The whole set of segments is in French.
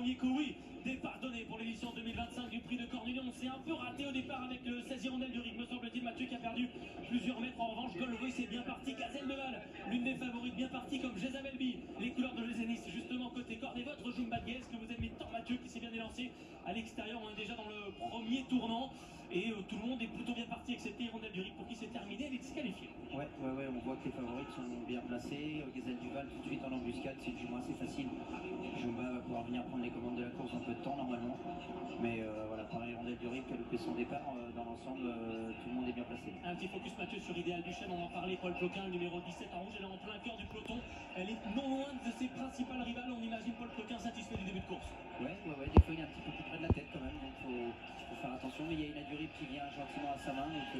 premier coup, oui. Départ donné pour l'édition 2025 du prix de Cornillon. On s'est un peu raté au départ avec le 16 hirondelle du rythme, me semble-t-il. Mathieu qui a perdu plusieurs mètres. En revanche, Golvoy c'est bien parti. Gazelle de Val, l'une des favorites, bien partie comme Jezabel B. Les couleurs de Gézénis, justement côté corde. Et votre Jumba de Guez que vous aimez tant, Mathieu, qui s'est bien élancé à l'extérieur. On est déjà dans le premier tournant. Et tout le monde est plutôt bien parti, excepté Hirondelle du Rythme pour qui c'est terminé. Elle est disqualifiée. Ouais, on voit que les favorites sont bien placées. Gazelle du Val tout de suite en embuscade, c'est du moins assez facile. Jumba va pouvoir venir prendre les commandes de la course un peu de temps normalement. Mais voilà, pareil, Hirondelle du Rythme qui a loupé son départ, dans l'ensemble, tout le monde est bien placé. Un petit focus, Mathieu, sur Idéal Duchesne, on en parlait. Paul Ploquin, le numéro 17 en rouge, elle est en plein cœur du peloton. Elle est non loin de ses principales rivales. On imagine Paul Ploquin satisfait du début de course. Ouais, des fois il est un petit peu plus près de la tête quand même, donc faut faire attention. Mais il y a une Adurib qui vient gentiment à sa main, donc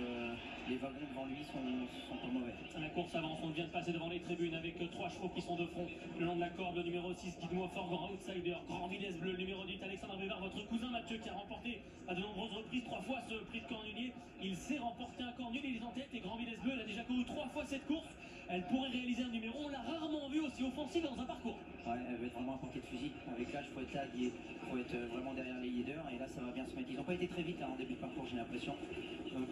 les wagons devant lui sont pas mauvais. La course avance, on vient de passer devant les tribunes avec 3 chevaux qui sont de front. Le long de la corde, le numéro 6, Guide-moi fort, grand outsider, grand vitesse bleu, le numéro 8, Alexandre Bévard, votre cousin Mathieu qui a remporté à de nombreuses reprises 3 fois ce prix de Cornulier. Il sait remporter un Cornulier, il est en tête et grand vitesse bleu, elle a déjà couru 3 fois cette course. Elle pourrait réaliser un numéro, on l'a rarement vu aussi offensif dans un parcours. Ouais, elle va être vraiment à portée de fusil. Avec l'âge, il faut être là, il faut être vraiment derrière les leaders. Et là, ça va bien se mettre. Ils n'ont pas été très vite en début de parcours, j'ai l'impression. Donc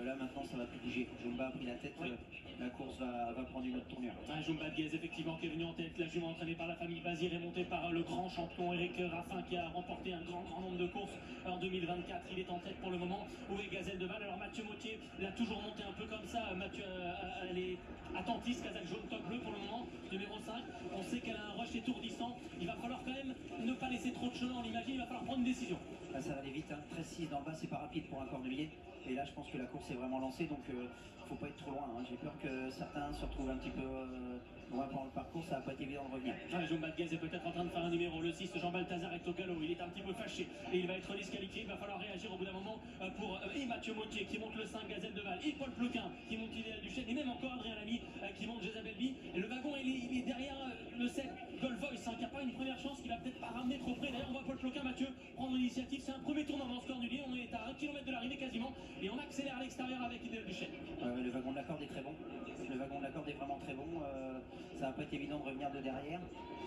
là, maintenant, ça va plus bouger. Jumba a pris la tête. Oui. La course va prendre une autre tournure. Jumba de Guez, effectivement, qui est venu en tête. La jument entraînée par la famille Bazir est montée par le grand champion Eric Raffin qui a remporté un grand nombre de courses en 2024. Il est en tête pour le moment. Où est Gazelle de Val? Alors Mathieu Mottier l'a toujours monté un peu comme ça. Mathieu, elle est attentiste, Kazakh jaune, top bleu pour le moment, numéro 5. On sait qu'elle a un rush étourdissant. Il va falloir quand même ne pas laisser trop de chemin, on l'imagine. Il va falloir prendre une décision. Là, ça va aller vite, hein. 13-6 d'en bas, c'est pas rapide pour un cornulier. Et là, je pense que la course est vraiment lancée, donc faut pas être trop loin. Hein. J'ai peur que certains se retrouvent un petit peu loin pendant le parcours, ça va pas être évident de revenir. Jumba de Guez est peut-être en train de faire un numéro. Le 6, Jean Balthazar est au galop. Il est un petit peu fâché et il va être disqualifié. Il va falloir réagir au bout d'un moment pour et Mathieu Mottier qui monte le 5, Gazelle de Val, et Paul Ploquin qui monte Idéal Duchesne, et même encore Adrien Lamy qui monte Jezabel B. Et le wagon, il est derrière le 7, Golvoy, qui n'a pas une première chance, qui va peut-être pas ramener trop près. D'ailleurs, on voit Paul Ploquin, Mathieu, prendre l'initiative. C'est un premier tournant dans ce cornulier. On est à 1 km de l'arrivée quasiment et on accélère à l'extérieur avec Idéal Duchesne. Le wagon de la corde est très bon. Le wagon de la corde est vraiment très bon. Ça va pas être évident de revenir de derrière.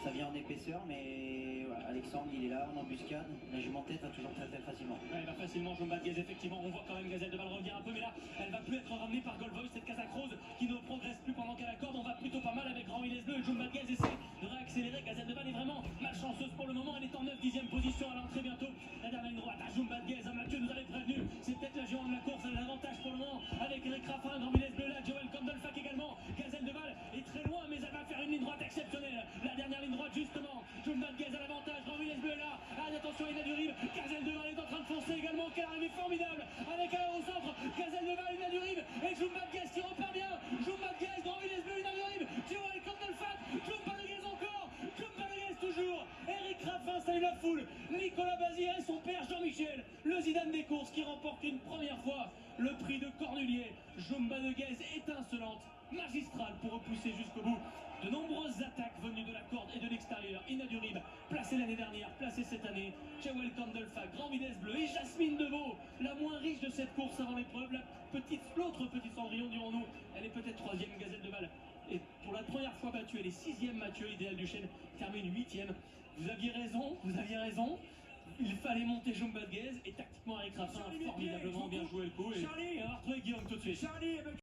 Ça vient en épaisseur, mais voilà, Alexandre il est là en embuscade. La jument tête va toujours très facilement. Elle va facilement, Jumba de Guez, effectivement. On voit quand même Gazelle de Val revenir un peu, mais là, elle va plus être ramenée par Golvoy, cette Kazakh rose qui ne progresse plus pendant qu'à la corde. On va plutôt pas mal avec Grand Villes Bleu. Jumba de Guez essaie de réaccélérer. Gazelle de Val est vraiment malchanceuse pour le moment. Elle est en 9/10e position à l'entrée bientôt. La dernière ligne droite à Jumba de Guez. Mathieu nous avait prévenu. C'est peut-être la géante de la course. Elle a l'avantage pour le moment avec Eric Raffin, Grand Villes Bleu là, Joël Condelfac également. Gazelle de Val est très loin, mais elle va faire une ligne droite exceptionnelle. La dernière ligne droite, justement. Jumba de Guez à l'avantage. Grand Villes Bleu là. Attention, Ina Durib. Gazelle de Val est en train de foncer également. Quelle arrivée formidable avec un au centre. Gazelle de Val, Ina Durib et Jumba de Guez qui repart bien. Jumba de Guez, Grand Villes Bleu, Ina Durib. Joël Condelfac. Jumba de Guez encore. Jumba de Guez toujours. Eric Raffin, ça la foule. Nicolas Bazir et son père Jean-Michel. Le Zidane des courses qui remporte une première fois le prix de Cornulier. Jumba de Guez étincelante, magistrale pour repousser jusqu'au bout. De nombreuses attaques venues de la corde et de l'extérieur. Ina Durib, placée l'année dernière, placée cette année. Chewel Condelfac, Grand Vitesse Bleu et Jasmine Deveau, la moins riche de cette course avant l'épreuve. L'autre petite Cendrillon, dirons-nous, elle est peut-être 3e, Gazelle de Val. Et pour la première fois battue, elle est 6e, Mathieu, Idéal Duchesne termine 8e. Vous aviez raison. Il fallait monter Jumba de Guez et tactiquement avec Raffin formidablement bien joué le coup. Et on va retrouver Guillaume tout de suite.